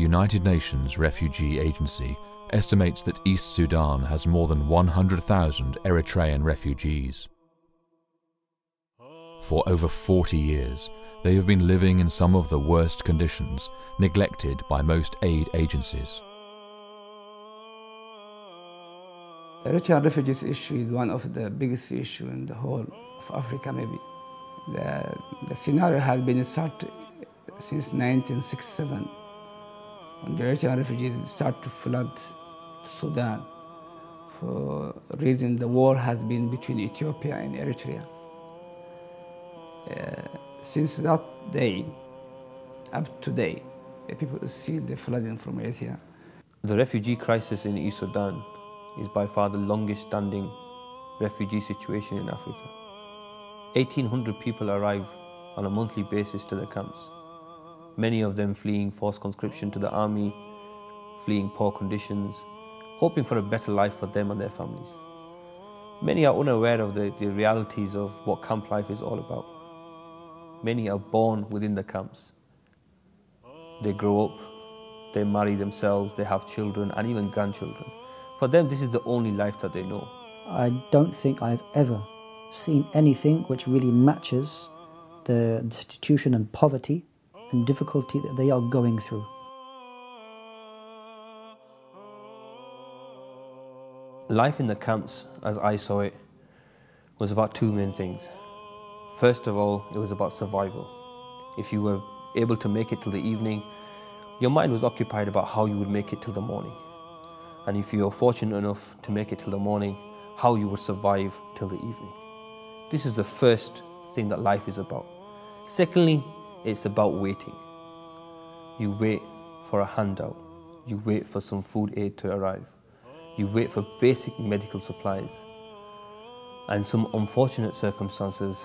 the United Nations Refugee Agency estimates that East Sudan has more than 100,000 Eritrean refugees. For over 40 years, they have been living in some of the worst conditions, neglected by most aid agencies. The Eritrean refugees issue is one of the biggest issues in the whole of Africa, maybe. The scenario has been started since 1967, when the Eritrean refugees start to flood Sudan for reason the war has been between Ethiopia and Eritrea. Since that day, up to today, people see the flooding from Eritrea. The refugee crisis in East Sudan is by far the longest standing refugee situation in Africa. 1,800 people arrive on a monthly basis to the camps, many of them fleeing forced conscription to the army, fleeing poor conditions, hoping for a better life for them and their families. Many are unaware of the realities of what camp life is all about. Many are born within the camps. They grow up, they marry themselves, they have children and even grandchildren. For them, this is the only life that they know. I don't think I've ever seen anything which really matches the destitution and poverty and difficulty that they are going through. Life in the camps, as I saw it, was about two main things. First of all, it was about survival. If you were able to make it till the evening, your mind was occupied about how you would make it till the morning. And if you were fortunate enough to make it till the morning, how you would survive till the evening. This is the first thing that life is about. Secondly, it's about waiting. You wait for a handout. You wait for some food aid to arrive. You wait for basic medical supplies. And some unfortunate circumstances,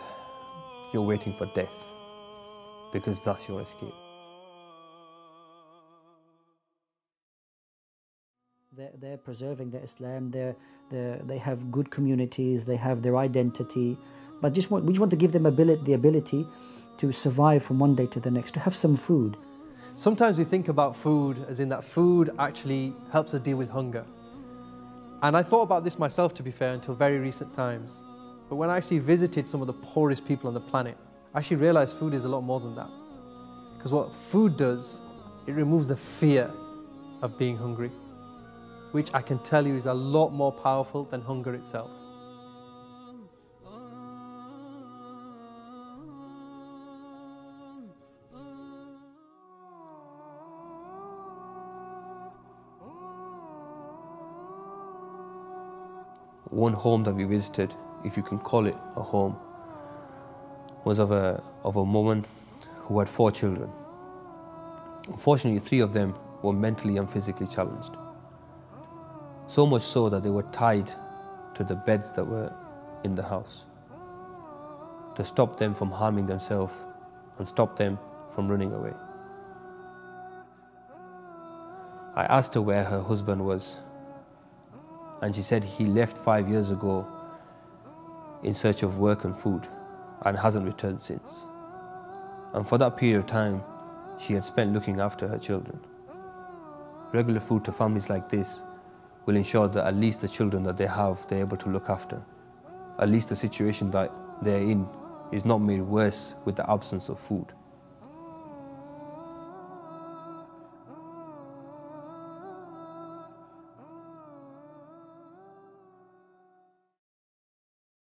you're waiting for death, because that's your escape. They're preserving their Islam, they have good communities, they have their identity, but we just want to give them the ability to survive from one day to the next, to have some food. Sometimes we think about food as in that food actually helps us deal with hunger. And I thought about this myself, to be fair, until very recent times. But when I actually visited some of the poorest people on the planet, I actually realized food is a lot more than that. Because what food does, it removes the fear of being hungry, which I can tell you is a lot more powerful than hunger itself. One home that we visited, if you can call it a home, was of a woman who had 4 children. Unfortunately, 3 of them were mentally and physically challenged. So much so that they were tied to the beds that were in the house to stop them from harming themselves and stop them from running away. I asked her where her husband was, and she said he left 5 years ago in search of work and food and hasn't returned since. And for that period of time, she had spent looking after her children. Regular food to families like this will ensure that at least the children that they have, they're able to look after. At least the situation that they're in is not made worse with the absence of food.